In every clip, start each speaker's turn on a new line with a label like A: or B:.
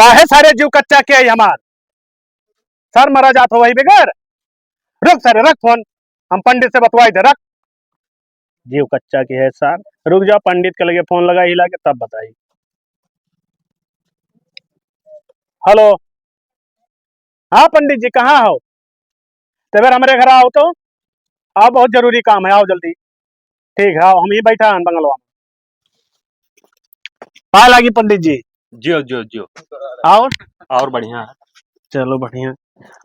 A: काहे सारे जीव कच्चा के है हमार सर मरा जात हो वही बगैर। रुक सर रख फोन, हम पंडित से बतवाई दे। रख जीव कच्चा की है सर। रुक जाओ पंडित के लगे फोन लगा हिला के तब बताई। हेलो, हाँ पंडित जी कहाँ हो? तो फिर हमारे घर आओ तो। आओ बहुत जरूरी काम है, आओ जल्दी। ठीक है आओ, हम ही बैठा हैं बंगलवा में। पाए लागी पंडित जी।
B: जियो जियो जियो।
A: आओ।
B: और बढ़िया है।
A: चलो बढ़िया।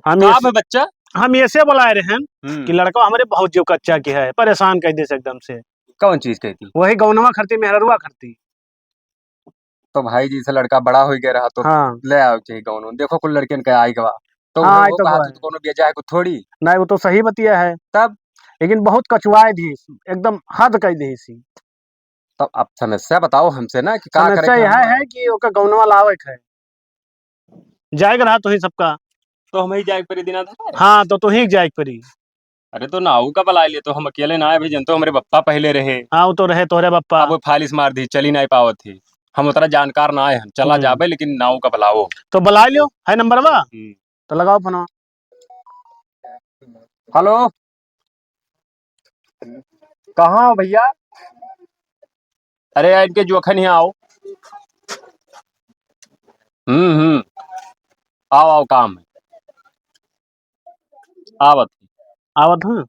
A: हम
B: कहाँ
A: ये
B: पे बच्चा?
A: हम ऐसे बुलाए रहे हैं कि लड़का हमारे बहुत जीव कच्चा की है, परेशान कर दे से एकदम से।
B: कौन चीज कहती?
A: वही गौनवा खरती मेहरुआ खरती।
B: तो भाई जी से लड़का बड़ा हो गया रहा तो
A: हाँ
B: ले आओ चाहिए कौन। देखो कुल लड़के के आई गवा तो
A: हाँ
B: वो
A: तो
B: कहा
A: वो है।
B: तो कोनो बेजा है को थोड़ी।
A: नहीं वो तो सही बतिया है,
B: तब
A: लेकिन बहुत कचुआए दी, एकदम हद कर दी सी।
B: तब आप समस्या बताओ हमसे ना कि क्या करे
A: समस्या
B: के
A: यह
B: हम।
A: है कि ओका गौनवा लावे है, जाएगा रहा तो ही सबका।
B: तो हम ही जाए परी दिना था।
A: हाँ तो ही जाए परी।
B: अरे तो नाऊ का बला लिए तो हम अकेले ना आए भाई, जनतो हमारे बप्पा पहले रहे।
A: हाँ वो तो रहे तोरे बप्पा।
B: अब वो फालिस मार दी, चली नहीं पावत थी। हम उतना जानकार ना आए, हम चला जाबे लेकिन नाऊ का बलाओ।
A: तो बुला लियो है नंबर बा, तो लगाओ फोन।
B: हेलो, कहाँ हो भैया? अरे यार इनके जोखन ही आओ। हम्म। आओ आओ काम है। आवत।
A: आवत हूँ।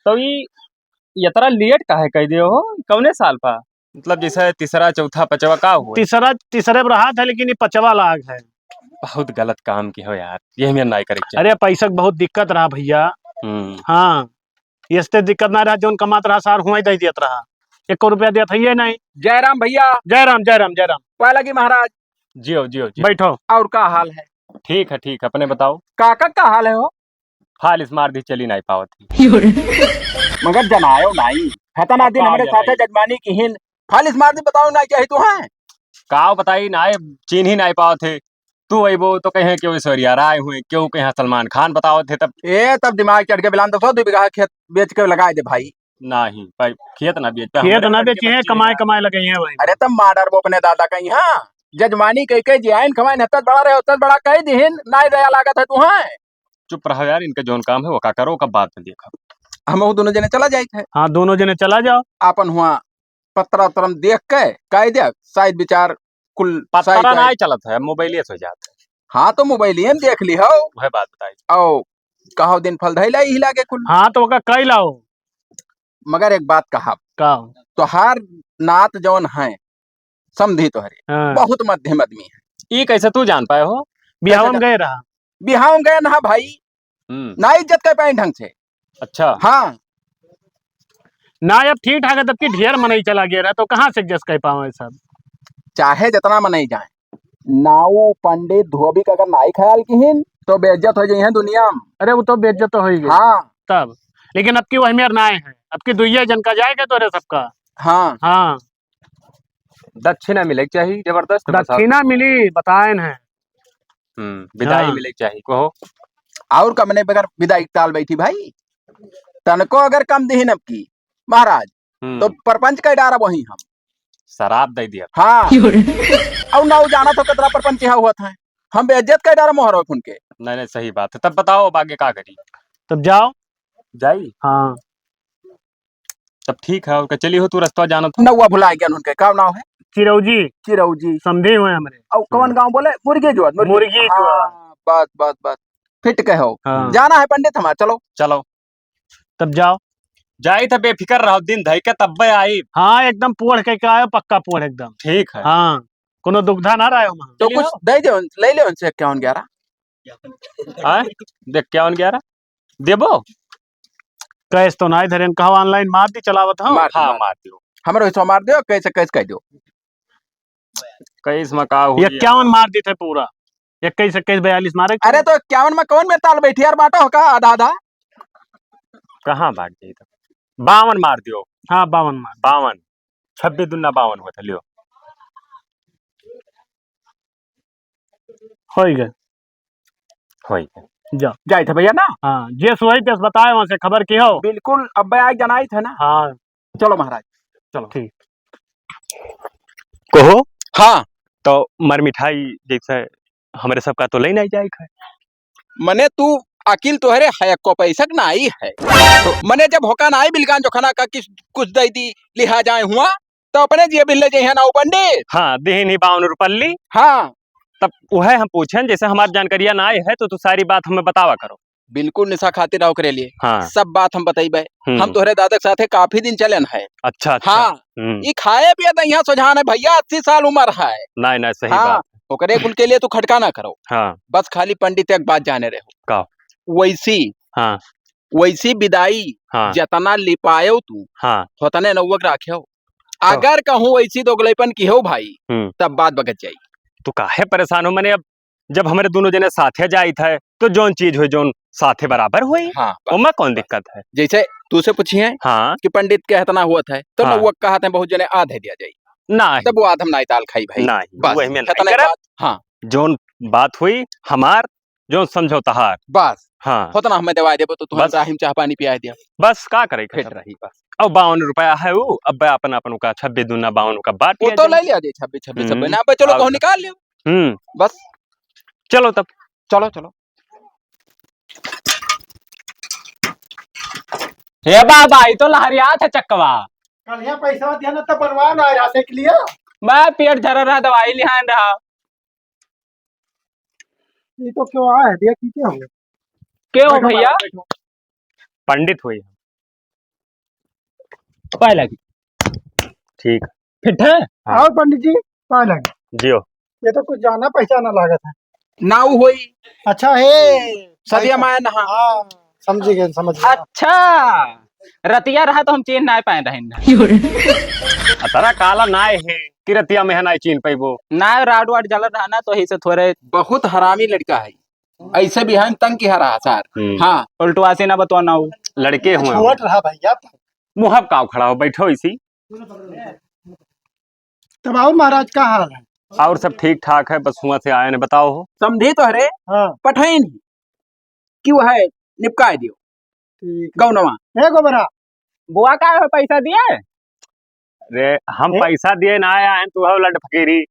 B: तो ये तरह लेट काहे कह दियो हो? कौने साल पा? मतलब जैसे तीसरा चौथा पांचवा का हुआ?
A: तीसरे पर रहा था, लेकिन ये 5वां लाख है।
B: बहुत गलत काम की हो यार, ये हमें नहीं करे के
A: अरे पैसा बहुत दिक्कत रहा भैया।
B: चाहिए।
A: हाँ इससे दिक्कत ना रहा, जो कमात रहा सार हुआ ही दे दियत रहा। 1 रुपया दिया था ये नहीं।
C: जय राम भैया।
A: जय राम जय राम जय राम।
C: पाए लगी महाराज।
B: जियो जियो जियो।
A: बैठो।
C: और का हाल है?
B: ठीक है अपने बताओ।
C: काका का हाल है हो?
B: फालिस मार दी, चली नहीं पावत थी।
C: मगर जनायो नहीं हता ना
B: अब
C: दिन
B: कहाँ
C: हमारे
B: जनाई?
C: साथे जजमानी की हिन फालिस मार दी, बताओ ना क्या तू है?
B: काव बताई ना चीन ही नहीं पाओ थे। तू अबो तो कहे क्यों ऐश्वर्या राय हुए, क्यों कहे सलमान खान बताओ थे तब।
C: तब दिमाग चढ़ के बिलान तो 100 बीघा खेत बेच के लगा दे भाई।
B: नहीं भाई, खेत ना बेच
A: खेत ना बेची है, कमाए कमाए लगे हैं भाई।
C: अरे तब माडर वो अपने दादा कहीं हाँ जजमानी कह जियान खवाए नत्ता बड़ा रहे उतना बड़ा कह दिहिन ना दया लागत है तू है।
B: चुप रहो यार, इनका जोन काम है वो का करो, कब बात में देखो।
C: हम वो दोनों जने चला जाए थे।
A: हाँ दोनों जने चला जाओ।
C: अपन हुआ पत्रा उतरम देख के कह दे शायद विचार कुल
B: पत्थरा नहीं चलत है, मोबाइल से हो जाता है।
C: हाँ तो मोबाइल देख ली हो।
B: वह बात बताई।
C: ओ कहो दिन फल धैला हिला के कुल।
A: हाँ तो ओका कई लाओ।
C: मगर एक बात कहा,
A: का
C: तोहार नात जौन है समझी तोहरे
A: हाँ।
C: बहुत मध्यम आदमी है।
B: ये कैसे तू जान पाए हो?
A: बिहाव में गए रहा।
C: बिहाव में गए ना भाई, ना इज्जत कर पाए ढंग से।
B: अच्छा
C: हाँ
A: ना अब ठीक ठाक है, तब की ढेर मनई चला गया रहा, तो कहाँ से एडजस्ट कर पाओ सब।
C: चाहे जितना मनाई जाए, नाऊ पंडित धोबी का अगर नाई ख्याल की तो बेइज्जत हो जाई है दुनिया में।
A: अरे वो तो बेइज्जत तो हो ही गई।
C: हाँ
A: तब लेकिन अब की वही मेर नाए है, अब की दुइया जन का जाएगा तो अरे सबका।
C: हाँ
A: हाँ
B: दक्षिणा मिले चाहिए जबरदस्त।
A: दक्षिणा मिली बताएन है।
B: विदाई
A: हाँ।
B: मिले चाहिए कहो।
C: और कमने बगैर विदाई टाल बैठी भाई। तनको अगर कम दिहिन अब की महाराज तो परपंच का डारा वही हम
B: शराब दे दिया।
C: हाँ और ना जाना तो कतरा परपंच हुआ था, हम बेइज्जत का डारा मोहर उनके।
B: नहीं सही बात है। तब बताओ अब आगे क्या करी?
A: तब जाओ।
B: जाई।
A: हाँ
B: तब ठीक है, चली हो तू रास्ता जाना था।
C: नौवा भुला गया उनके का नाम है?
A: चिरौजी।
C: चिरौजी
A: समझे हुए हमारे।
C: और कौन गांव बोले? मुर्गी जुआ।
A: मुर्गी जुआ।
C: बस बस बस फिट कहो।
A: हाँ।
C: जाना है पंडित हमारा, चलो
B: चलो
A: तब जाओ।
B: जाई था बेफिक्र रहो, दिन धई के तब आई।
A: हाँ एकदम पोड़ के आयो, पक्का पोड़ एकदम।
B: ठीक है।
A: हाँ कोनो दुग्धा ना रहा वहाँ।
C: तो कुछ दे दो, ले ले उनसे 51-11।
B: देख 51-11 देबो।
A: कैश तो ना धरे कहो, ऑनलाइन मार दी चलावत हूँ।
B: हाँ मार दियो।
C: हमारे हिस्सा मार दो, कैसे कैसे कह दो।
B: कैस में का हुई?
A: 51 मार दी थे पूरा। 21 21 42 मारे।
C: अरे तो 51 में कौन में ताल बैठी यार, बांटो हो का आधा आधा।
B: कहाँ बांट दी? 52 मार दियो।
A: हाँ 52 मार।
B: 52 26 दूना 52 हुआ था। लियो
A: हो गए।
B: हो गया।
A: जाओ
C: जाए थे भैया ना।
A: हाँ जे सोई तेस बताए वहाँ से खबर की हो।
C: बिल्कुल अब आए जनाई थे ना।
A: हाँ
C: चलो महाराज चलो।
A: ठीक
B: कहो।
C: हाँ
B: तो मर मिठाई जैसे हमारे सबका तो ले नहीं जाए है।
C: मने तू अकिल तोहरे है को पैसा ना आई है तो मने जब होका ना आई बिलगान जो खाना का कुछ दे दी लिहा जाए हुआ तो अपने जे बिल्ले जे है ना पंडित।
B: हाँ दीन ही 52 रुपल्ली।
C: हाँ
B: तब वह हम पूछें जैसे हमारी जानकारियां ना आए है तो तू सारी बात हमें बतावा करो।
C: बिल्कुल निशा खातिर रहो करे लिए
B: हाँ
C: सब बात हम बताइबे। हम तोहरे दादा के साथे काफी दिन चलन है।
B: अच्छा अच्छा।
C: हाँ ये खाए पिए तो यहाँ सुझान है भैया 80 साल उम्र है।
B: नहीं नहीं सही
C: हाँ
B: बात।
C: ओकरे कुल के लिए तू खटका ना करो।
B: हाँ
C: बस खाली पंडित एक बात जाने रहे हो
B: का
C: वैसी
B: हाँ
C: वैसी विदाई
B: हाँ
C: जतना लिपायो तू
B: हाँ
C: होतने नौवक राखे अगर कहूँ वैसी दोगलेपन की हो भाई तब बात बगत जाई।
B: तू काहे परेशान हो मैंने अब जब हमारे दोनों जने साथे जाई थे तो जोन चीज हुई जोन साथे बराबर हुई।
C: हाँ
B: उमा कौन दिक्कत है।
C: जैसे तू से पूछिए
B: हाँ
C: कि पंडित के इतना हुआ था तो
B: हाँ।
C: नौवक कहते हैं बहुत जने आधे दिया जाई
B: नहीं
C: तब वो आधम नाई ताल खाई भाई
B: नहीं
C: बस
B: वही में नहीं
C: इतने
B: करब।
C: बात। हाँ
B: जोन बात हुई हमार जोन समझो तहार।
C: बस
B: हाँ
C: होतना हमें दवा देबो तो तुम्हारे
B: बस।
C: चाहे चाह पानी पिया दिया
B: बस का करे
C: फिट रही बस।
B: अब 52 रुपया है वो अब अपन अपन का 26 दूना 52 का बांट
C: वो
B: लिया
C: तो
B: जाए।
C: ले लिया जी 26 26
B: हम्म,
C: ना चलो
B: अब-
C: कहूँ निकाल लियो बस।
B: चलो तब
C: चलो चलो
B: हे बाबा ये तो लहरिया थे चक्कवा।
A: कल यहाँ पैसा दिया ना तो बनवा ना यहाँ के लिए।
B: मैं पेट झर रहा दवाई लिहान रहा।
A: ये तो क्यों आया दिया की क्या हो
B: क्यों
A: बैठो
B: भैया
A: महाराज, बैठो।
B: पंडित हुई पाए लगी ठीक फिट है। हाँ।
A: आओ पंडित जी पाए लगे।
B: जियो
A: ये तो कुछ जाना पहचाना लागत है।
C: नाव होई
A: अच्छा है
C: सदिया माया नहा।
A: हाँ समझ गए समझ गए।
B: अच्छा रतिया रहा तो हम चीन ना पाए रहे तारा काला नाय है कि रतिया में है ना चीन पैबो ना राड वाड जल रहा ना तो ही से थोड़े
C: बहुत हरामी लड़का है ऐसे भी हम तंग की हरा सर। हाँ
B: उल्टवा से ना बतो ना लड़के हुए
A: छोट रहा भैया।
B: मुहब काव खड़ा हो बैठो इसी।
A: तब और महाराज का हाल है।
B: और सब ठीक ठाक है बस हुआ से आए ने बताओ हो।
C: समझे तो हरे
A: हाँ
C: पठाइन क्यों है निपका दियो
A: ठीक
C: गौनवा
A: है गोबरा।
B: बुआ का पैसा दिए। रे हम पैसा दिए ना आया है तू हो लड फकीरी।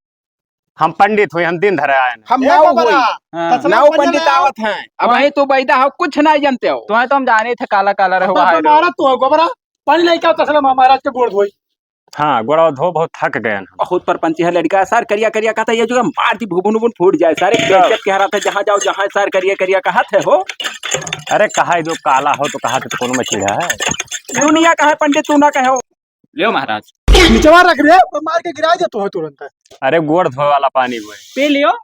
B: हम पंडित हुए हम दिन धरे आए हैं।
C: हम
A: ए
C: नाव
A: गोबरा,
C: हुई
A: तसला
C: नाव
A: पंजन
C: पंडित
A: आओ।
C: आवत हैं अब वही तो बैदा हो कुछ नहीं जानते हो।
B: तुम्हें तो हम जाने थे काला काला रहो
A: महाराज तो है गोबरा पानी नहीं क्या तसला महाराज के गोड़ धोई।
B: हाँ गोड़ा धो बहुत थक गए हैं हम।
C: बहुत परपंची है लड़का सर करिया करिया कहता ये जो मार दी भुबुन भुबुन फूट जाए सारे बेइज्जत के हरा था जहाँ जाओ जहाँ सर करिया करिया कहा थे हो।
B: अरे कहा जो काला हो तो कहा तो कोनो मछली है।
C: दुनिया का है पंडित तू ना कहो
B: लियो महाराज
A: निचवा रख रे मार के गिरा दे तो है तुरंत।
B: अरे गोड़ धोए वाला पानी हुए पी लियो वही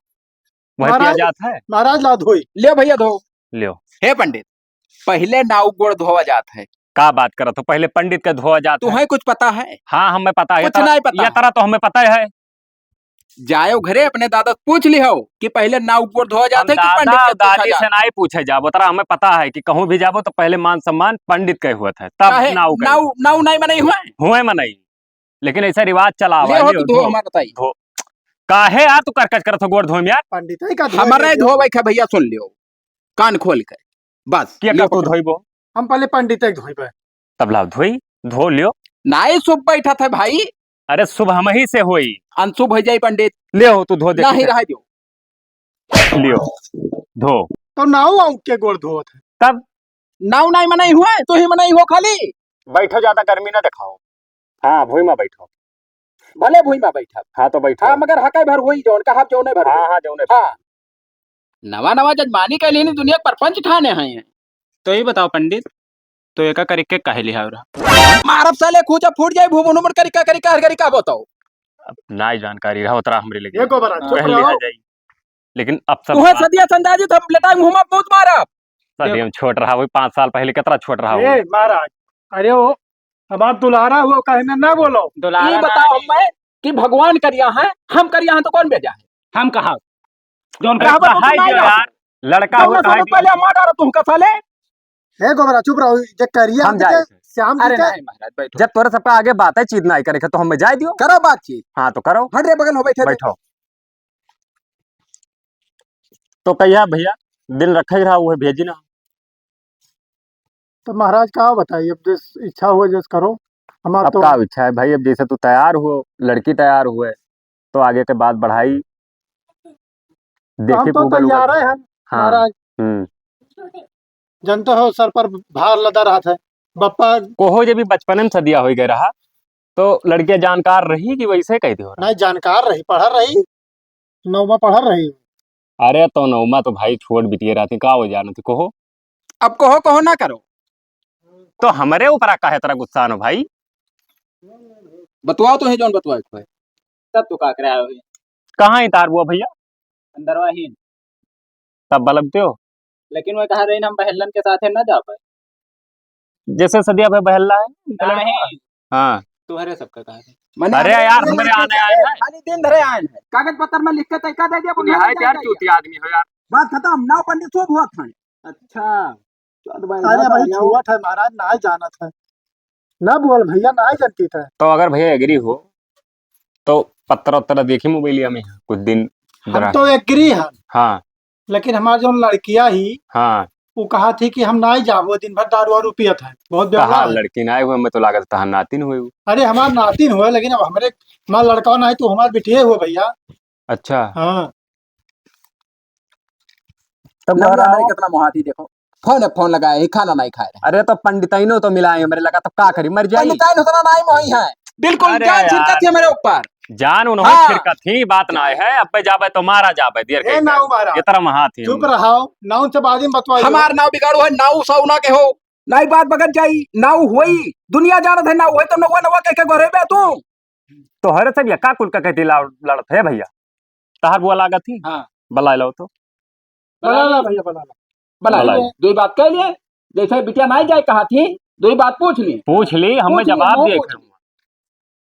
B: पिया
A: महाराज-
B: जाता है।
A: महाराज ला धोई।
C: ले भैया धो।
B: लियो
C: हे पंडित पहले नाव गोड़ धोवा जात है
B: का बात करो तो पहले पंडित का धोआ जाता है।
C: तुम्हें कुछ पता है।
B: हाँ हमें पता है
C: कुछ नहीं पता।
B: ये तरह तो हमें पता है।
C: जायो घरे अपने दादा से पूछ लिहो कि पहले नाव गोड़ धोवा
B: हम
C: जाते कि पंडित
B: दादा
C: के पूछा
B: दादी
C: जात?
B: से नहीं पूछे जाबो तरा हमें पता है कि कहूँ भी जाबो तो पहले मान सम्मान पंडित के हुआ था तब
C: काहे?
B: नाव के
C: नाव नाव नहीं बने हुए
B: हुए में नहीं लेकिन ऐसा रिवाज चला हुआ
C: ले
B: है।
C: हो
B: लियो,
C: तो धो हमारा बताई
B: धो काहे यार तू करकच करत हो गोड़ धोम यार।
A: पंडित ही का धोए
C: हमारा
A: नहीं
C: धो भाई भैया सुन लियो कान खोल कर बस
B: क्या
C: लियो
B: कर तू
C: पकड़ो।
B: धोइबो
A: हम पहले पंडित एक धोई पे।
B: तब लाभ धोई धो लियो।
C: नाई सुब बैठा था भाई
B: अरे सुबह हम ही से होई
C: अनशुभ हो जाई पंडित
B: ले हो तू धो दे
C: नहीं रहा दियो
B: लियो धो
A: तो नाव आउ के गोड़ धोत है।
B: तब
C: नाव नहीं मनाई हुआ तो ही मनाई हो खाली
B: बैठो ज्यादा गर्मी ना दिखाओ। हाँ भूई में बैठो।
C: भले भूई में बैठा
B: हाँ तो बैठो।
C: हाँ मगर हकाई भर हुई जौन कहा जौने भर
B: हाँ हाँ जौने
C: हाँ नवा नवा जजमानी के लिए दुनिया परपंच ठाने हैं।
B: तो ये बताओ पंडित तो एका करके काहे लिहा रहा
C: मारब साले खूचा फूट जाए भूबुन उमर करिका करिका हर करिका बताओ
B: ना जानकारी रहा उतरा हमरे लगे
A: ये गोबरा चुप
B: पहले
A: रहो।
B: आ जाई लेकिन अब सब
C: तुहे सदिया संदाजी हम लटाई मुंह में बहुत मारब
B: सदी हम छोट रहा वही 5 साल पहले कितना छोट रहा
A: ए महाराज अरे वो हमार दुल्हारा हुआ कहने ना बोलो।
C: ये बताओ मैं कि भगवान करिया है हम करिया है तो कौन भेजा है
B: हम कहा जोन
C: कहा पर
B: कहा
C: तो नहीं
B: यार लड़का हुआ
C: सालों पहले मार डालो तुम का साले
A: हे गोबरा चुप रहो जे करिया
B: हम जाए थे।
A: श्याम जी
C: अरे
A: के
C: नहीं महाराज बैठो
B: जब तोरे सबका आगे बात है चीज नहीं करे तो हमें जाए दियो।
C: करो बातचीत
B: हाँ तो करो
C: हट रे बगल हो बैठे
B: बैठो तो कहिया भैया दिन रखे ही रहा वो भेजी ना।
A: तो महाराज का बताइए अब जिस इच्छा हो जिस करो हमारा
B: अब
A: तो।
B: का इच्छा है भाई अब जैसे तू तैयार हो लड़की तैयार हुए तो आगे के बाद बढ़ाई देखी
A: हम तो
B: गूगल
A: तैयार है
B: हाँ
A: महाराज। जनते हो सर पर भार लदा रहा था बप्पा।
B: कोहो जब भी बचपन में सदिया हो गया रहा तो लड़कियां जानकार रही कि वैसे कहती हो रहा।
A: नहीं जानकार रही, पढ़ा रही, नौमा पढ़ा रही।
B: अरे तो नौमा तो भाई छोड़ बिटिया रहती का हो जाना थी कोहो।
C: अब कहो ना करो,
B: तो हमारे ऊपर का है तेरा गुस्सा न भाई।
C: बतवाओ तो है जौन बतवाए को है।
B: तब तो का कराया हो कहाँ तार बुआ भैया
D: अंदरवा ही।
B: तब बलगते हो
D: लेकिन वो कहा रही हम बहलन के साथ है ना जा पाए।
B: जैसे सदिया पे बहला है।
D: नहीं
B: हाँ
D: तुम्हारे सबका कहा है।
C: मैंने
B: अरे यार हमारे आने आए हैं
C: खाली दिन धरे आए हैं, कागज पत्र में लिख के तैका दे दिया,
B: निहायत यार चूती आदमी हो यार।
C: बात खत्म। नाव पंडित सब हुआ था।
D: अच्छा
A: अरे भाई छुआ था महाराज, ना जाना था ना बोल भैया, ना जानती था।
B: तो अगर भैया एग्री हो तो पत्र उत्तर देखी मोबाइलिया में कुछ दिन
A: हम तो एग्री है,
B: हाँ
A: लेकिन हमारी जो लड़कियां ही
B: हाँ
A: वो कहा थी कि हम ना ही जाबो, दिन भर दारू वारू पियत है, बहुत
B: कहा
A: बेवड़ा है।
B: लड़की ना आए हुए मैं तो लागत तहा नातिन हुए।
A: अरे हमारा नातिन हुआ, लेकिन अब हमारे हमारा लड़का ना है तो हमारे बिटिया हुआ भैया।
B: अच्छा
A: हाँ
B: तब
C: हमारे कितना मुहाती देखो, फोन लगाए ही खाना नहीं खाए।
B: अरे तो पंडिताइनो तो मिलाए मेरे लगा तब का करी मर जाई।
C: पंडिताइन उतना नहीं मोही है, बिल्कुल
B: अरे
C: जान
B: यार।
C: छिड़का थी मेरे ऊपर।
B: जान उन्होंने
C: हाँ।
B: छिड़का थी बात ना है अब पे जाबे तो मारा जाबे देर
A: ए
B: के
A: नाऊ महाराज,
B: ये तरह महा थी
A: चुप रहो, नाऊ से बाद में बतवाइयो।
C: हमार नाव बिगाड़ो है, नाव सौना के हो नहीं बात बगत जाई। नाव हुई दुनिया जानत है, नाव हुई तो नवा नवा कह के घरे बे तू।
B: तो हरे सब यक्का कुल का कहती लड़त है भैया तहार बुआ लागत थी।
D: हाँ।
B: बला लो तो
A: बना ला भैया, बना ला।
C: बना दो बात कह लिए, जैसे बिटिया नहीं जाए कहा थी, दो बात पूछ ली
B: हमें जवाब दिए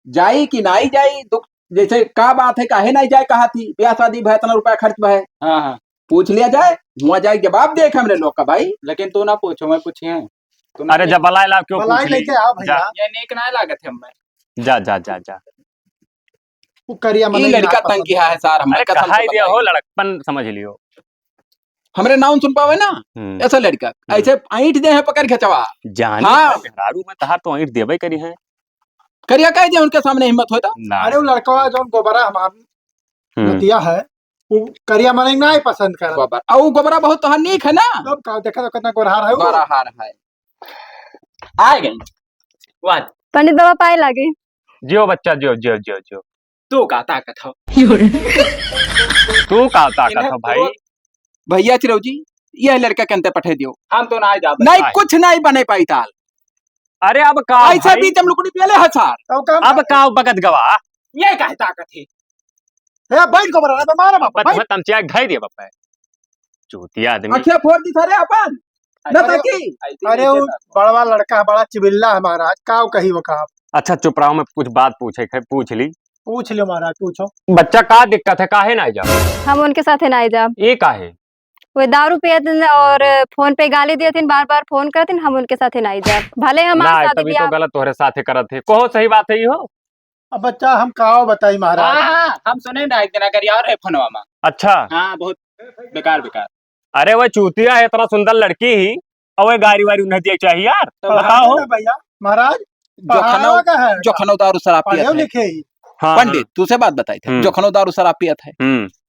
C: जाई कि नहीं जाई। दुख जैसे का बात है, काहे नहीं जाए कहा थी, ब्याह शादी भय इतना रुपया खर्च भय।
D: हाँ हाँ
C: पूछ लिया जाए, हुआ जाए जवाब देख हमरे लोग का भाई।
D: लेकिन तू ना पूछो, मैं पूछी है।
B: अरे जब बला ला क्यों
A: बलाई
B: पूछ ली।
A: लेके आओ भैया।
D: ये नेक ना लागत है हमें।
B: जा जा जा जा
A: वो करिया
C: ये लड़का तंग किया है सर हमने,
B: अरे
C: कसम
B: कहा
C: से
B: दिया
C: बताइए।
B: हो लड़कपन समझ लियो।
C: हमरे नाम सुन पावे ना ऐसा लड़का, ऐसे ऐंठ दे है पकड़ खचवा
B: जानी
C: हाँ।
B: मेहरारू में तहार तो ईंट देबे करी है
C: करिया कह दिया उनके सामने हिम्मत होता।
B: ना।
A: अरे वो लड़का जो गोबरा हमारा नतिया है, वो करिया मने ना ही पसंद कर।
C: गोबर और गोबरा बहुत तो नीक है ना,
A: अब का देखा तो कितना गोरहार है वो।
C: गोरा हार है। आ गई
D: बात
E: पंडित बाबा पाए लागे।
B: जियो बच्चा जियो जियो जियो जियो
D: तू का ताकत हो।
B: तू का ताकत हो भाई।
C: भैया चिरौ जी, यह लड़का के अंते पठे दियो।
D: हम तो ना जा
C: नहीं कुछ नहीं बने पाई ताल।
B: अरे अब का
C: ऐसा बीच हम लुकड़ी पियले हसार।
A: तो काम
B: अब का बगत गवा
D: ये का ताकत है।
A: है बैठ गोबरा रे मारा बाप
B: बत तम चिया घाई दे बप्पा चूतिया आदमी।
C: अखिया फोड़ दी थारे अपन न ताकी।
A: अरे वो बड़वा लड़का है, बड़ा चिबिल्ला है महाराज, काव कही वो का।
B: अच्छा चुप रहो मैं कुछ बात पूछे पूछ ली।
A: पूछ लो महाराज, पूछो।
B: बच्चा का दिक्कत है काहे ना जा।
E: हम उनके साथ ना जा।
B: ये काहे
E: वो दारू पियत और फोन पे गाली दिए थे, बार बार फोन करते, हम उनके साथ ना जा। भले
B: ना
E: हमारे साथ
B: तभी तो गलत तोहरे साथे करत है कोहो सही बात है हो।
A: अब बच्चा हम काव बताई महाराज।
D: हाँ हम सुने ना एक दिन अगर यार है फोनवा में।
B: अच्छा
D: हाँ बहुत बेकार बेकार।
B: अरे वो चूतिया है इतना सुंदर लड़की ही और वो गाड़ी वाड़ी उन्हें दिया चाहिए यार।
D: तो
B: बताओ
A: ना भैया महाराज,
C: जोखनो
A: का है
C: जोखनो दारू शराब
A: पढ़े
C: पियत है।
A: लिखे ही।
B: हाँ
C: पंडित तुझसे बात बताई थे, जोखनो दारू शराब पियत है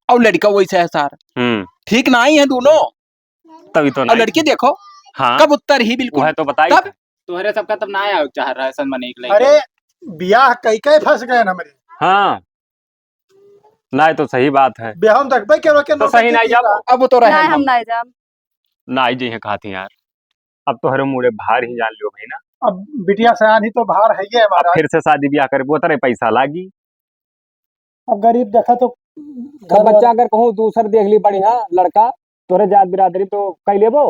C: और लड़का वैसे है सार, ठीक नहीं है दोनों।
B: तभी तो
C: और
B: नहीं।
C: लड़की देखो
B: हाँ
C: कब उत्तर ही बिल्कुल
B: वो है तो बताई
C: तब
D: तुम्हारे सबका तब ना आया चाह रहा है सन मने के लिए।
A: अरे ब्याह कई कई फंस गए ना मेरे।
B: हाँ ना तो सही बात है।
A: ब्याह हम देखबे के रोके
B: तो सही नहीं जाओ
C: अब वो तो रहे
E: हम ना जा।
B: ना जी है खाती यार। अब तो हरे मुड़े बाहर ही जान लियो भाई ना।
A: अब बिटिया सयान ही तो बाहर है ही है
B: अब
A: महाराज।
B: फिर से शादी ब्याह करे वो तरह पैसा लागी।
A: अब गरीब देखा तो
B: तो बच्चा अगर कहूँ दूसर देख ली बढ़िया लड़का तोरे जात बिरादरी तो कई लेबो।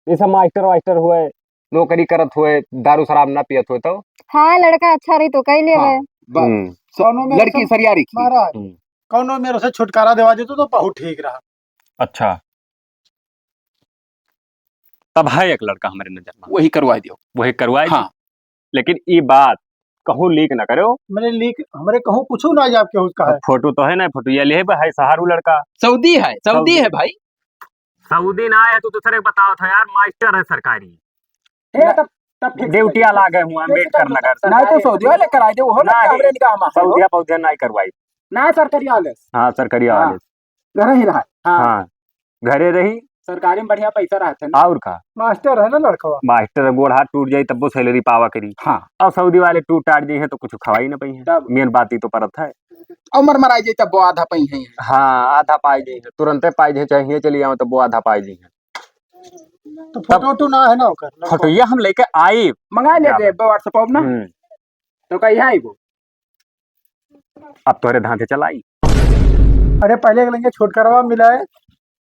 B: जैसे मास्टर वास्टर हुए नौकरी करत हुए दारू शराब ना पियत हुए तो।
E: हाँ लड़का अच्छा रही तो कई ले
A: कौनो में
C: लड़की सरियारी की
A: महाराज कौनो मेरे से छुटकारा देवा देते तो बहुत ठीक रहा।
B: अच्छा तब है एक लड़का हमारे नजर में
C: वही करवा दियो।
B: वही करवाए
C: हाँ।
B: लेकिन ये बात कहूँ लीक ना करो।
A: मैंने लीक हमरे कहूँ कुछ ना जाब के उसका है।
B: फोटो तो है ना फोटो ये ले है सहारू लड़का
C: सऊदी है भाई।
B: सऊदी ना है तो दूसरे बताओ था यार मास्टर है सरकारी
A: तब
B: ड्यूटी ला गए हुआ अम्बेडकर नगर
C: नहीं तो सऊदी वाले कराए दे वो
B: ना
C: लड़का हमरे निकाह में है वो।
B: सऊदिया पौधे नहीं करवाई
D: ना सरकारी वाले
B: हाँ सरकारी
D: हाँ।
B: वाले
D: घर ही रहा हाँ
B: हाँ घरे रही
D: सरकारी में बढ़िया पैसा रहता है ना।
B: और का
A: मास्टर है ना लड़का।
B: मास्टर गोड़ हाथ टूट जाई तब वो सैलरी पावा करी।
D: हाँ
B: और सऊदी वाले टूट टाट जाई है तो कुछ खवाई ना पई है।
D: तब
B: मेन बात ही तो परत है।
C: और मरमराई जाई तब वो आधा पई है।
B: हाँ आधा पाई जाई है तुरंते पाई जाई चाहिए चली आओ तब वो आधा पाई जाई है।
A: तो फोटो तो ना है ना ओकर
B: फोटो ये हम लेके आए।
C: मंगा लेते व्हाट्सएप पर ना।
D: तो कहीं है वो
B: अब तोरे धांधे चलाई।
A: अरे पहले के लेंगे छोटकरवा मिला है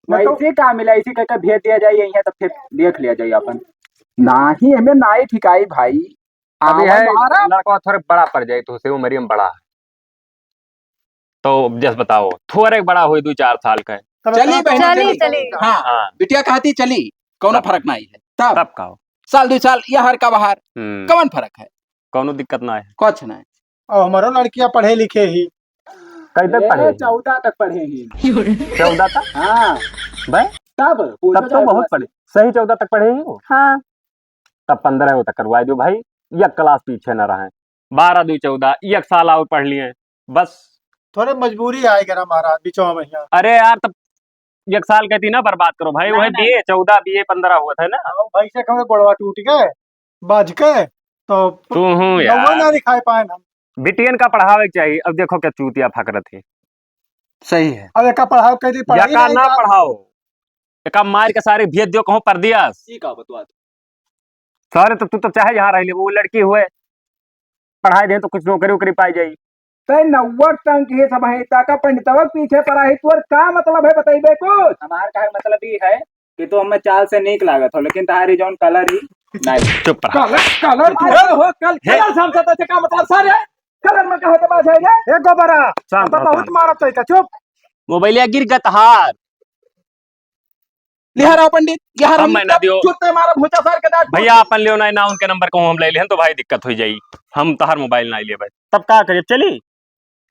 D: वैसे का मिला इसी करके भेज दिया जाए यहीं तो फिर देख लिया जाए अपन।
C: नाही हमें नाई ठिकाई भाई।
B: अभी
C: आवा
B: है
C: मारा
B: लड़का थोड़े बड़ा पड़ जाए तो उसे उम्र में बड़ा है तो जस्ट बताओ थोड़े बड़ा हुई 2-4 साल का है।
C: चली बहन
E: चली
C: चली।
E: चली
C: हाँ
B: हाँ
C: बिटिया कहती चली कौनो फर्क नहीं है। तब
B: तब का हो।
C: साल 2 साल यह हर का बाहर कौन फर्क है।
B: कौनो दिक्कत ना है।
C: कुछ नहीं।
A: और हमारो लड़कियां पढ़े लिखे ही
B: कई तक पढ़े
D: 14 तक पढ़े ही
B: 14 तक
D: हाँ
B: भाई
D: तब
B: तब तो बहुत पढ़े सही 14 तक पढ़े ही हो।
E: हाँ
B: तब 15 हो तक करवा दो भाई। एक क्लास पीछे न रहे 12 2 14 एक साल और पढ़ लिए बस।
A: थोड़े मजबूरी आएगा ना महाराज बिचवा में यहाँ।
B: अरे यार तब एक साल कहती ना बर्बाद करो भाई वही BA 14 BA 15 हुआ था ना।
A: भाई से कहे गोड़वा टूट गए बाज के तो
B: तू हूँ
A: नौवा
B: यार
A: ना दिखाई पाए हम।
B: बिटियन का पढ़ावे चाहिए। अब देखो क्या चूतिया फकरत है।
C: सही है।
A: अब एक पढ़ाओ कह दी
B: या
A: पढ़ाई
B: का
A: नहीं
B: ना
A: का।
B: पढ़ाओ एक मार के सारे भेज दियो कहूँ पर दिया
D: ठीक है बतवा
B: सारे तो तू तो चाहे जहाँ रह ले वो लड़की हुए पढ़ाई दे तो कुछ नौकरी वोकरी पाई जाई।
C: तय 90 टंक है सब है ताका पंडितवक पीछे पड़ा है तोर का मतलब है बताइबे कुछ।
D: हमार का मतलब ये है कि तो हमें चाल से नीक लागत हो लेकिन तुम्हारी जौन कलर ही नहीं
B: चुप रहा।
C: कलर कलर हो कल कलर समझता थे का मतलब सर है कलर में कहे के बात है रे।
A: एक गोबरा
B: शांत
A: तो
B: रहो,
A: बहुत
B: शांत।
A: मारत है का चुप।
B: मोबाइलिया गिर गत हार
C: लिहारा पंडित यहां
B: हम ना दियो
C: चुत्ते मारा भूचा सर के दांत
B: भैया अपन लियो ना उनके नंबर को हम ले लें तो भाई दिक्कत हो जाई। हम तो हर मोबाइल ना ले भाई तब का करिए चली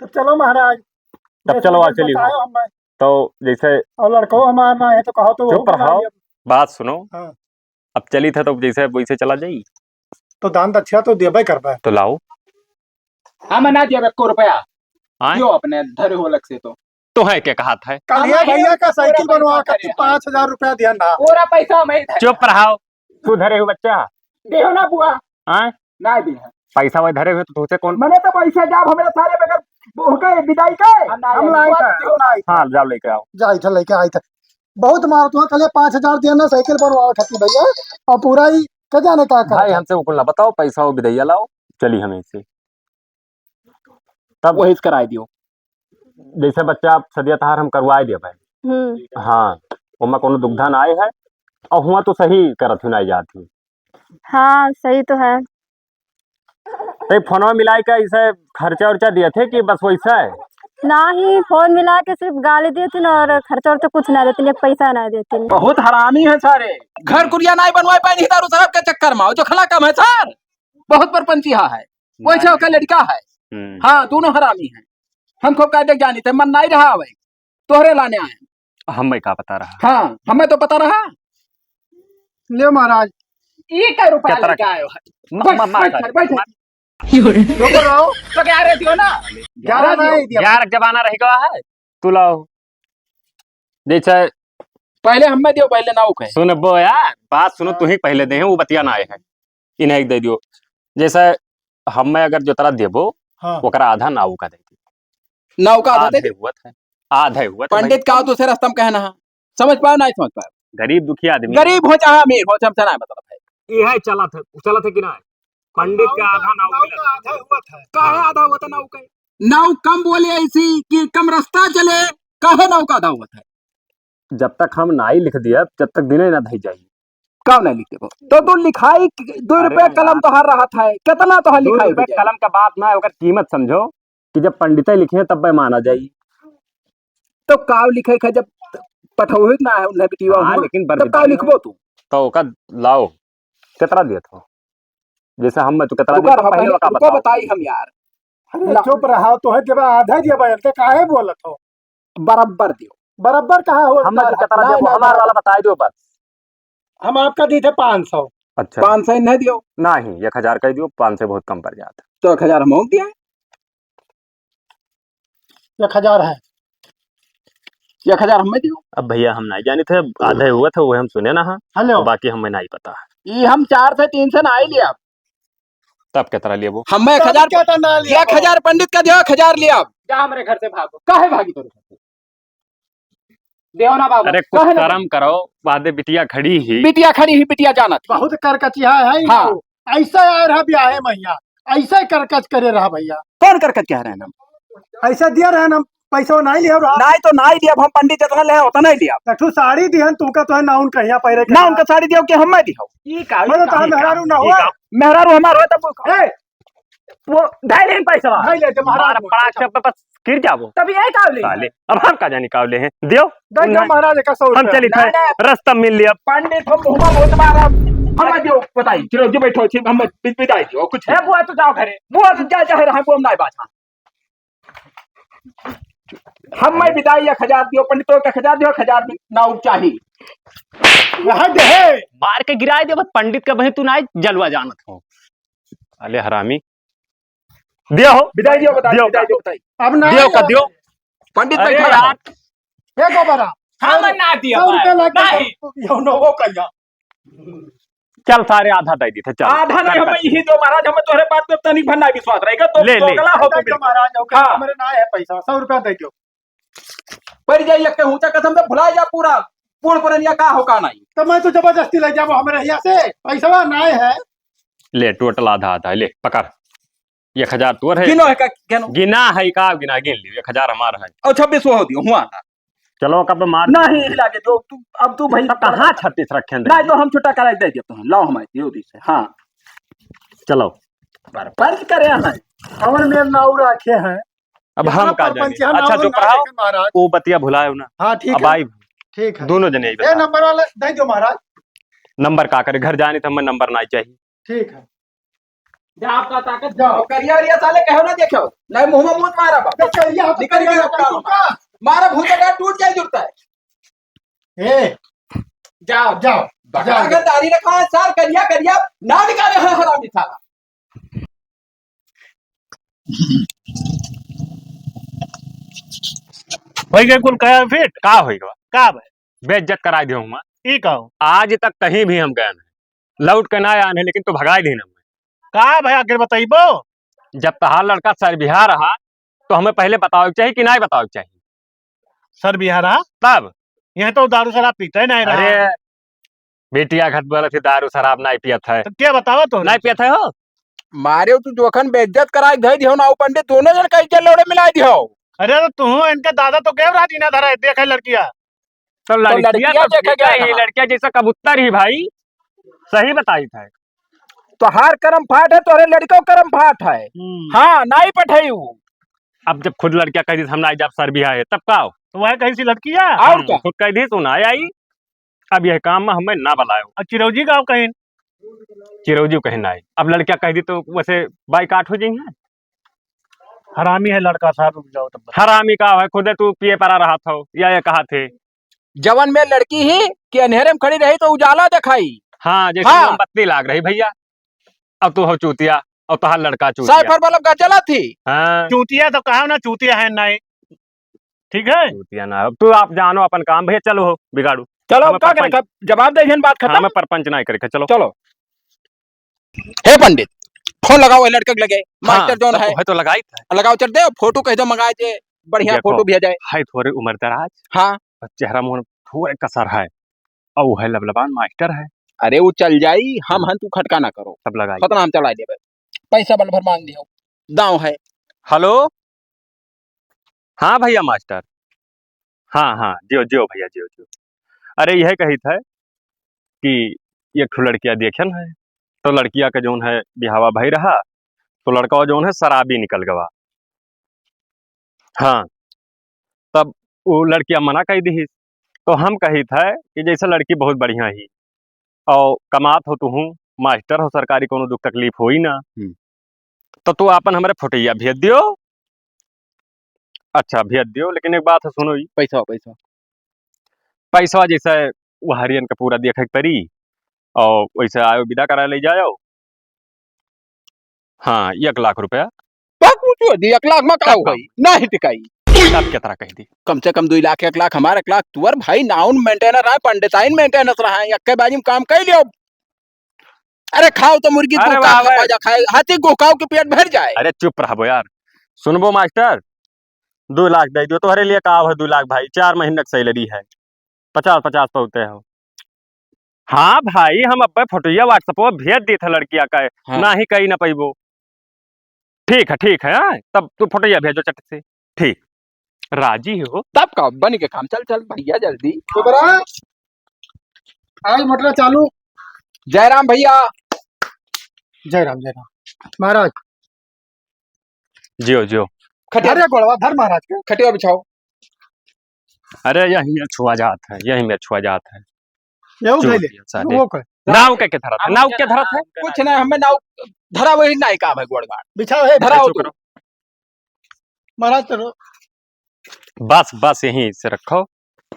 A: तो चलो महाराज
B: तब चलो आ चली
A: बताओ हमें।
B: तो जैसे
A: और लड़को हमारा ना है तो कहो तो वो
B: चुप
A: बना
B: रहो
A: लिया।
B: बात सुनो।
A: हाँ।
B: अब चली था तो जैसे वैसे चला जाई
A: तो दान दक्षिणा तो देबे करबे।
B: तो लाओ
D: हम ना दिया 1 रुपया
B: आए
D: दियो अपने धरे हो लग से
B: तो है क्या कहा था।
A: कल ये
D: हमारे
A: भैया का
D: पूरा
A: साइकिल
D: पैसा
A: बनवा
D: करे,
A: कर 5,000 रुपया दिया ना।
D: पूरा पैसा मैं
B: चुप रहो तू धरे हो बच्चा
D: दियो ना बुआ
B: आए
D: ना दिया
B: पैसा वही धरे हुए तो तुझसे कौन।
C: मैंने तो पैसा जाब हमें सारे बगैर होके विदाई के
A: हम लाई था हम लाई
B: हाँ जाओ लेके आओ।
A: जाई था लेके आई था बहुत मार तो कल 5,000 दिया ना साइकिल बनवा खाती भैया और पूरा ही क्या जाने का
B: भाई हमसे उकुल ना बताओ पैसा वो विदैया लाओ चली हमें से तब
C: वही कराई दियो।
B: जैसे बच्चा सदिया तहार हम करवाए दिया भाई। हाँ उमा कोनो दुग्धा ना आए है और हुआ तो सही करत हुई ना जाती।
E: हाँ सही तो है।
B: तो फोनवा मिलाए का ऐसे खर्चा उर्चा दिए थे कि बस वैसा है।
E: ना ही फोन मिला के सिर्फ गाली देती और खर्चा वर्चा कुछ ना देती एक पैसा ना देती।
C: बहुत हरामी है सारे घर कुरिया नहीं बनवाए पाए नहीं दारू शराब के चक्कर में जो खला कम है सर बहुत परपंचिया है वैसे का लड़का है। हाँ दोनों हरामी है। हम खूब कायदे जानी थे मन नहीं रहा भाई तोहरे लाने आए
B: हमें का पता रहा।
C: हाँ हमें तो पता रहा।
A: ले महाराज
D: ये क्या रुपया
B: क्या तरह
D: लेके आए हो
C: तो क्या रहे थे ना
A: 11 नहीं दिया
B: यार जमाना रही गवा है तू लाओ जैसे
C: पहले हमें दियो पहले ना कहे
B: सुन बो यार बात सुनो तू ही पहले दे वो बतिया ना आए है इन्हें एक दे दियो जैसे हमें अगर जो तरह देबो
A: हाँ।
B: ओकरा आधा नाव का दे
C: नाव का आधा
B: आधे हुआ था आधे हुआ था
C: पंडित का दूसरे रास्ता में कहना है समझ पाओ नहीं समझ पाओ
B: गरीब दुखी आदमी
C: गरीब हो चाहे अमीर हो हमसे नहीं मतलब है।
B: यह चला था कि ना पंडित का आधा नाव मिला
A: आधा हुआ था
C: काहे आधा हुआ था नाव का नाव कम बोले ऐसी कि कम रास्ता चले काहे नाव का आधा हुआ था।
B: जब तक हम नाई लिख दिया जब तक दिन ना धई जाई
C: कब नहीं लिखते वो तो तू लिखाई 2 रुपए कलम तो हर रहा था कितना तो लिखाई हो जाए।
B: कलम का बात ना है अगर कीमत समझो कि जब पंडित लिखे हैं तब माना जाई
C: तो काव लिखे है जब पठौही ना है उन्हें बिटिवा
B: हाँ,
C: हुआ
B: लेकिन
C: तब काव लिखबो तू
B: तो ओका लाओ कितना दिया था जैसे हम तो कितना
C: रुका
B: दिया था पहले ओका
C: रुको
B: बताओ
C: बताई हम यार
A: अरे चुप रहा तो है जब आधा दिया भाई के काहे बोलत हो
C: बराबर दियो
A: बराबर कहा हो
B: हम तो कितना दिया वो हमारा वाला बता दो बस
A: हम आपका दी थे 500।
B: अच्छा
C: 500 नहीं दियो
B: नहीं 1000 का दियो 500 बहुत कम पड़ जाता
C: तो 1000 हम दिया 1000 है। 1000 हमें दियो।
B: अब भैया हम नहीं जाने थे, आधे हुआ था वो हम सुने ना। हाँ
C: हेलो
B: बाकी हमें नहीं पता।
C: ये हम 4 से 3 से ना आई लिया।
B: तब क्या तरह लिए वो
C: हमें 1000 पंडित का दियो, 1000 लिया। जा हमारे घर से भागो। काहे भागी तोरे घर से? देव ना बाबू।
B: अरे कुछ शर्म करो, वादे बिटिया खड़ी ही।
C: बिटिया खड़ी ही, बिटिया जानत।
F: बहुत करकचिया है
C: हाँ।
F: ऐसा आए रहा ब्याहे मैया, ऐसा करकच करे रहा भैया।
C: कौन करके कह रहे हैं हम?
F: ऐसा दिया रहा हम पैसा नहीं लिया रहा।
C: नहीं तो नहीं दिया, हम पंडित जितना ले होता नहीं दिया।
F: तू साड़ी दिहन तुमका तो है ना उन कहिया पहिरे के
C: ना उनका साड़ी दियो कि हम दियो।
B: ये का
F: मतलब तो मेहरारू ना हुआ।
C: मेहरारू हमार होए तब
F: ए
C: वो ढाई लेन पैसा
F: भाई ले महाराज
B: पड़ा सब बस गिर जाओ
C: तभी यही कावली
B: साले। अब हम का जाने कावले हैं दियो
F: महाराज का 100
B: हम चली थे रास्ता मिल लिया।
C: पंडित हम मुंह में बहुत मारा। हम दियो बताई चलो जी बैठो छी हम बिदाई दियो कुछ है बुआ तो जाओ घरे बुआ तो जा चाहे रहा हम नहीं बात। हम मैं विदाई 1000 दियो, पंडितों का 1000 दियो, 1000 ना चाहिए।
B: मार के गिराए दे बस पंडित का बहे तू ना जलवा जानत हो। अले हरामी दियो हो
C: विदाई दियो बताई विदाई दियो बताई।
F: अब ना
B: दियो का दियो
C: पंडित
B: अरे
C: बैठा
B: यार
F: हे गोबरा
C: हम ना दिया
F: 100 रुपया लगे यो नो वो कहिया।
B: चल सारे आधा दे दी थे चल
C: आधा नहीं हमें यही दो महाराज, हमें तोहरे बात पे तनी भन्ना विश्वास रहेगा तो
B: ले ले।
C: दोगला हो के बिल्कुल।
F: महाराज हो
C: हाँ।
F: मेरे ना है पैसा 100 रुपया दे दो।
C: पर जाइए के ऊंचा कसम से भुला जा पूरा पूर्ण पुरनिया का हो का नहीं।
F: तो मैं तो जबरदस्ती ले जाबो हमारे यहाँ से पैसा ना है।
B: ले टोटल आधा आधा ले पकड़ 1000 तोर है।
C: किनो है का केनो
B: गिना है का गिना गिन लियो 1000 हमारा है।
C: और 26 हो दियो हुआ
B: चलो कब मार
C: नहीं हिला के दो तू अब तू भाई
B: कहाँ 36 रखे
C: नहीं तो हम छुट्टा करा दे देते हैं। लाओ हमारे दियो दी से। हाँ
B: चलो
C: पंच करे हैं
F: और मेरे नाव रखे हैं।
B: अब हम का जाने। अच्छा जो पढ़ाओ
F: महाराज।
B: वो बतिया भुलाए ना।
F: हाँ ठीक
B: अब
F: है
B: आई
F: ठीक है।
B: दोनों जने
F: ये नंबर वाला दे दो महाराज।
B: नंबर का करे घर जाने तो हमें नंबर नहीं चाहिए।
F: ठीक है
C: जा आपका ताकत जाओ करिया रिया साले कहो ना देखो नहीं मुंह में मुंह मारा बाप
F: तो कहिया तो
C: निकल गया आपका मारा भूजा टूट जाए जुड़ता है।
F: ए
C: जाओ
F: जाओ
C: अगर दाढ़ी रखा है सार करिया करिया ना निकाले हैं हरामी साला।
A: भाई के कुल कया फिट
B: का होइगा
A: का भाई
B: बेइज्जत करा दियो हम
A: ई कहो
B: आज तक कहीं भी हम गए नहीं लौट के ना आने लेकिन तू भगाई दी ना।
A: का भाई आखिर बताइबो।
B: जब तहार लड़का सर बिहार रहा तो हमें पहले बताओ चाहिए कि नहीं बताओ चाहिए।
A: सर बिहारा
B: तब
A: यहाँ तो दारू शराब पीता ही नहीं रहा।
B: अरे बेटिया घर बोला थी दारू शराब नहीं पियत है
A: तो क्या बतावा तो
B: नहीं पियत है हो।
C: मारे तू जोखन बेइज्जत कराई दे दियो ना पंडित दोनों जन कई चल लौड़े मिला दियो।
A: अरे तो तू इनका दादा तो कह रहा ना धरा देख लड़किया
B: तो लड़कियां
C: लड़कियां
B: तो
C: देखा गया
B: ही
C: कहाँ?
B: लड़कियां जैसा कबूतर ही भाई सही बताई था।
C: तो हार करम फाट है तोरे लड़कों करम फाट है। हाँ नहीं पठाई वो
B: अब जब खुद लड़कियां कह दी हम ना जब सर बिहार है तब का हो?
A: तो वह कहीं सी लड़किया
C: और क्या
B: खुद कह दी सुना आई। अब यह काम में हमें ना बुलायो।
A: और चिरौजी गाँव कहीं
B: चिरौजी कहीं ना आई। अब लड़कियां कह दी तो वैसे बाइकाट हो जाएंगे।
A: हरामी है लड़का साहब रुक जाओ तब।
B: हरामी का है खुद तू पिए परा रहा था या ये कहा थे
C: जवन में लड़की ही कि अंधेरे में खड़ी रही तो उजाला दिखाई।
B: हाँ जैसे
C: हाँ।
B: मोमबत्ती लाग रही भैया। अब तू हो चूतिया और तहार लड़का चूतिया।
C: साइफर बल्ब का जला थी।
B: हाँ
A: चूतिया तो कहा ना चूतिया है नहीं ठीक है।
B: चूतिया ना। अब तू आप जानो अपन काम भैया चलो हो बिगाड़ू।
C: चलो
B: हमें
C: क्या
B: परपंच-
C: करें जवाब दे बात खत्म।
B: हमें परपंच नहीं करे चलो
C: चलो हे पंडित फोन लगाओ ये लड़के के लगे मास्टर जोन है
B: तो लगाई था
C: लगाओ चल दे फोटो कह दो मंगाए दे बढ़िया
B: देखो।
C: फोटो भेजा जाए।
B: है थोड़े उम्र दराज
C: हाँ
B: और चेहरा मोहन थोड़े कसर है और वो है लबलबान मास्टर है।
C: अरे वो चल जाई हम हन तू खटका ना करो
B: सब लगाई।
C: खतना हम चला देबे पैसा बल भर मांग दियो दाव है।
B: हेलो हाँ भैया मास्टर हाँ हाँ जियो जियो भैया जियो जियो। अरे यह कही था कि एक ठो लड़कियां देखन है तो लड़किया का जोन है बिहावा भई रहा तो लड़का जोन है शराबी निकल गवा। हाँ तब वो लड़कियां मना कर दी तो हम कही था कि जैसे लड़की बहुत बढ़िया ही और कमात हो तू मास्टर हो सरकारी कोनो दुख तकलीफ हो ही ना तो तू अपन हमारे फोटैया भेज दियो। अच्छा भेज दियो लेकिन एक बात है सुनो
C: पैसा पैसा
B: पैसा जैसे वो हरियन का पूरा देखे तरी और वैसे आयो विदा करा ले जाओ। हाँ 1 लाख रुपया
C: बात पूछो दी 1 लाख में का होई नहीं टिकाई
B: अब क्या तरह कह दी
C: कम से कम 2 लाख 1 लाख हमारे 1 लाख तुअर भाई नाउन मेंटेनर है पंडिताइन मेंटेनेंस रहा है यक्के बाजी में काम कर लियो। अरे खाओ तो मुर्गी
B: अरे
C: गुका
B: वाह, वाह।
C: खाओ खाए हाथी गुकाओ के पेट भर जाए।
B: अरे चुप रहो यार। सुनबो मास्टर 2 लाख दे दो तुम्हारे लिए कहा है 2 लाख भाई 4 महीने की सैलरी है 50-50 पौते हो। हाँ भाई हम अब फोटोया व्हाट्सएप पर भेज दी था लड़किया का
C: हाँ।
B: ना ही कहीं ना पैबो। ठीक है हाँ? तब तू फोटोया भेजो चट से। ठीक राजी हो
C: तब का बन के काम चल चल भैया जल्दी।
F: आज मोटर चालू।
C: जयराम भैया।
F: जय राम महाराज।
B: जियो जियो।
C: खटिया
F: अरे गोड़वा धर महाराज के।
C: खटिया बिछाओ।
B: अरे यही में छुआ जात है यही में छुआ जात है।
F: ये
B: जो
F: उठैले
B: दिया साले।
F: वो कर
B: नाव के धरत है नाव के धरत है।
C: कुछ नहीं हमें नाव धरा वही नहीं काम है गोड़गाड़
F: बिछाओ है
C: धरा हो
B: चुप
C: तू।
B: रहो।
F: महाराज चलो।
B: बस बस यहीं से रखो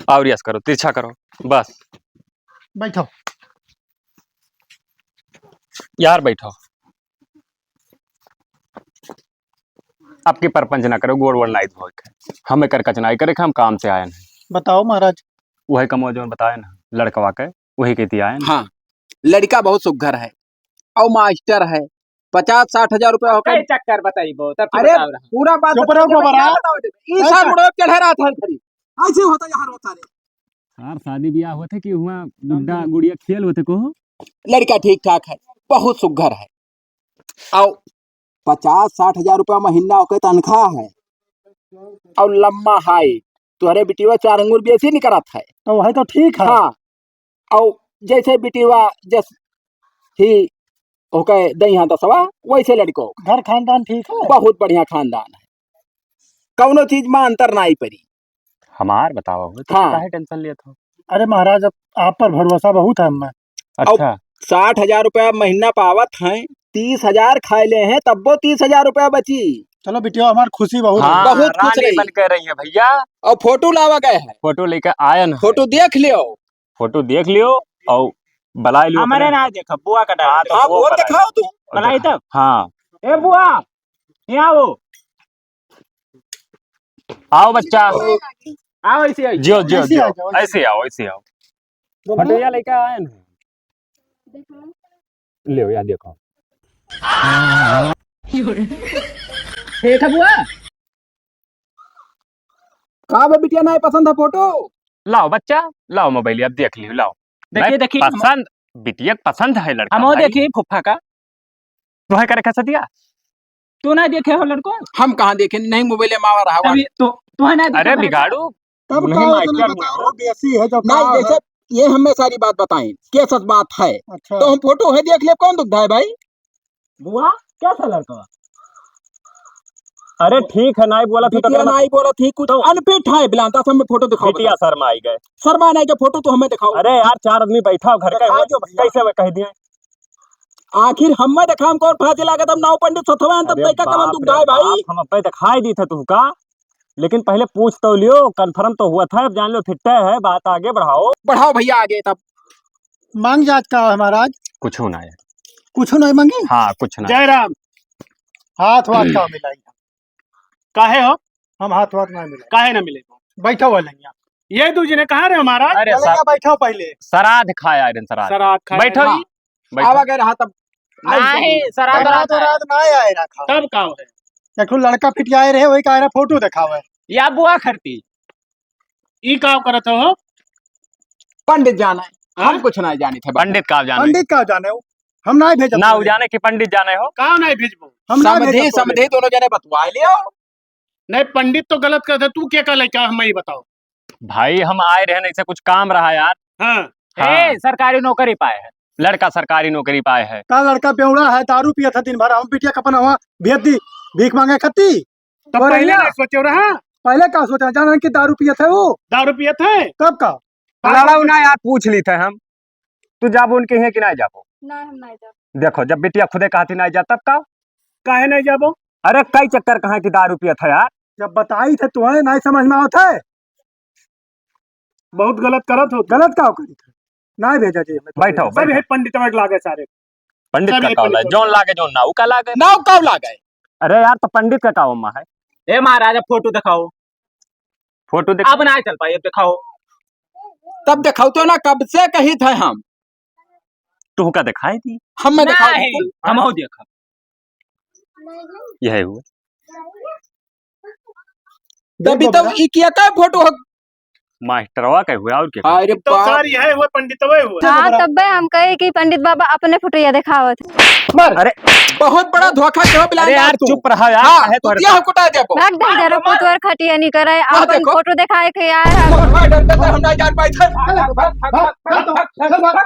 B: और यस करो तिरछा करो बस।
F: बैठो।
B: यार बैठो। आपकी परपंच ना करो गोड़ वोड़ नाई धोए के हमें कर कचनाई करे हम काम से आए हैं।
F: बताओ महाराज।
B: वही कमो जो बताए ना लड़कवा के वही कहती आए ना।
C: हाँ लड़का बहुत सुघर है और मास्टर है 50-60 हजार रुपया होकर।
D: कई चक्कर बताइबो तब
C: अरे
D: बता रहा
C: पूरा बात
F: चुप रहो गोबरा।
C: ये साल मुड़े चढ़ रहा था खरी ऐसे होता है हर होता है।
B: यार शादी ब्याह होते कि हुआ गुड्डा गुड़िया खेल होते को।
C: लड़का ठीक ठाक है बहुत सुघर है और 50-60 हजार रुपया महीना होकर तनख्वाह है और लम्बा हाई तुहरे बिटिवा 4 अंगूर बेसी नहीं करत है।
F: तो वही तो ठीक है।
C: हाँ और जैसे बिटिवा जस ही ओके दही हाथ दसवा वैसे लड़को
F: घर खानदान ठीक है।
C: बहुत बढ़िया खानदान है कौनो चीज में अंतर नहीं पड़ी।
B: हमार बताओ तो
C: हाँ।
B: काहे टेंशन लिया था।
F: अरे महाराज अब आप पर भरोसा बहुत है हमें।
B: अच्छा
C: 60 हजार रुपया महीना पावत है 30 हजार खाए ले हैं तब वो 30 हजार रुपया बची।
F: चलो बिटिया हमारी खुशी बहुत है।
B: हाँ
C: बहुत खुश
B: रानी
C: रही।
B: बन कर रही है भैया।
C: और फोटो लावा गए हैं
B: फोटो लेकर आए ना
C: फोटो देख लियो।
B: फोटो देख लियो और बलाई लियो
D: हमारे
B: अपने।
D: ना देखो बुआ का
B: हाँ,
D: डाल
C: हाँ
B: वो
C: वो
B: कराए।
C: दिखाओ तू।
D: बनाई तब
B: हाँ
D: ए बुआ यहाँ आओ
B: आओ बच्चा
D: आओ ऐसे आई
B: जियो जियो
F: ऐसे
B: जियो
F: आ जाओ,
B: ऐसे आओ ऐसे आओ। फोटोया लेकर आए ना ले यार देखो।
D: ठीक है बुआ
C: कहा बे बिटिया नहीं पसंद है फोटो।
B: लाओ बच्चा लाओ मोबाइल अब देख लियो लाओ।
D: देखिए
B: नहीं
D: देखिए
B: पसंद बिटिया पसंद है लड़का
D: हम
B: भाई।
D: देखिए फुफ्फा का
B: तो है करे कैसा दिया।
D: तू ना देखे हो लड़को
C: हम कहाँ देखे नहीं मोबाइल में आवा रहा
D: तभी तो है ना देखे
B: अरे
D: हो लड़को?
B: बिगाड़ू
F: तब
B: नहीं
F: का
B: मास्टर
F: उतना
B: मुझे।
F: बताओ बेसी है जब
C: नहीं
F: कहा है।
C: जैसे ये हमें सारी बात बताएं क्या सच बात है
F: अच्छा
C: तो हम फोटो है देख ले कौन दुखता है भाई।
D: बुआ कैसा लड़का
B: अरे ठीक है नहीं बोला तो
C: बिटिया नहीं बोला थी कुछ अनफिट है बिलांता सब में फोटो दिखाओ
B: बिटिया शर्मा आई गए।
C: शर्मा नहीं के फोटो तो हमें दिखाओ।
B: अरे यार 4 आदमी बैठा हो घर का
C: दिखा दो भैया।
B: कैसे मैं कह दिए।
C: आखिर हमें दिखाम कौन फांसी लागत हम नाव पंडित सथवा तब तक का कमन दुखता है भाई।
B: हम अब दिखाई दी थे तुमका लेकिन पहले पूछ तो लियो कंफर्म तो हुआ था अब जान लो फिट है बात आगे बढ़ाओ।
C: बढ़ाओ भैया आगे तब।
F: मांग जात का है महाराज।
B: कुछ होना है।
F: कुछ नहीं मांगी।
B: हाँ कुछ ना।
A: जय राम।
F: हाथ वाथ का मिलाई
A: काहे हो
F: हम हाथ वाथ नहीं मिलाई।
A: काहे ना मिले
F: बैठा हुआ लंगिया।
A: ये दूजी ने कहा रे महाराज।
B: अरे
F: लंगिया बैठो पहले।
B: श्राद्ध खाया आयरन श्राद्ध।
A: शराब खाए
B: बैठो
C: हाँ।
B: जी
C: आवा गए रहा तब
D: नहीं शराब
F: रात
D: बरात है।
F: रात नहीं आए रखा।
A: तब काम है।
F: देखो लड़का पिटियाए रहे वही कह रहा फोटो दिखावे।
D: या बुआ खरती
A: ई काम करत हो।
C: पंडित जाना है
A: हाँ?
C: हम कुछ नहीं जानी थे
B: पंडित का जाने
F: पंडित का जाने हो हम नहीं भेज
B: ना जाने की पंडित जाने हो।
A: कहा नहीं भेजबो।
F: हम नहीं
C: समझे
F: भेजब
C: समझे दोनों जने बतवा लियो।
A: नहीं पंडित तो गलत करते तू क्या कर लेके हमें ही बताओ।
B: भाई हम आए रहे नहीं से कुछ काम रहा यार।
A: हाँ
B: हाँ।
D: ए सरकारी नौकरी पाए है
B: लड़का सरकारी नौकरी पाए है।
F: का लड़का बेवड़ा है दारू पिया था दिन भर हम पिटिया कपन हुआ भेज दी भीख मांगे खती।
A: तो
F: बोल
A: पहले
F: रही
A: नहीं सोचे रहा।
F: पहले का सोचा जान कि दारू पिया थे वो
A: दारू पिए थे।
F: कब का।
B: लड़ाऊ ना यार पूछ ली थे हम। तू जाबो उनके हैं कि नहीं जाबो।
E: ना हम नहीं जाब।
B: देखो जब बिटिया खुदे कहती नहीं जा तब का।
A: काहे नहीं जाबो।
B: अरे कई चक्कर कहाँ की दारू पिया था यार।
F: जब बताई थे तुम्हें नहीं समझ में आवत है।
A: बहुत गलत करत हो।
F: गलत का करी थे नहीं भेजा जी हमें तो
B: बैठो
F: भेजा।
A: सब है पंडित में लागे सारे।
B: पंडित
A: सब
B: का
A: एक
B: कौन है
A: पंडित
B: जोन लागे जोन नाऊ का लागे।
C: नाव कब ला गए।
B: अरे यार तो पंडित का काम है।
D: ए महाराजा फोटो दिखाओ
B: फोटो देख
D: अब ना चल पाई, अब दिखाओ।
C: तब दिखाओ तो ना, कब से कही थे हम।
B: तू का दिखाई थी
C: हम दिखा
D: नहीं, हम हो देखा।
B: यह हुआ
C: तभी तो ई किया का फोटो हो।
B: मास्टरवा का हुआ और क्या
C: अरे
A: तो
C: बाप,
A: सर यह हुआ पंडित हुए हुए
E: हाँ तब हम कहे कि पंडित बाबा अपने फुटैया दिखावत।
B: अरे
C: बहुत बड़ा धोखा क्यों बिला
B: अरे यार चुप रहा यार
C: हाँ,
B: काहे
C: तू
B: तोहरे
C: क्या कुटा देबो।
E: भाग दे जरा पुतवर खटिया नहीं करे
C: हाँ,
E: अपन
C: देखो।
E: फोटो दिखाए के आए हम।
C: मोटवा डर पे हम नहीं जान पाए थे।
F: भाग, भाग, भाग, भाग, भाग, भाग, भाग, भाग,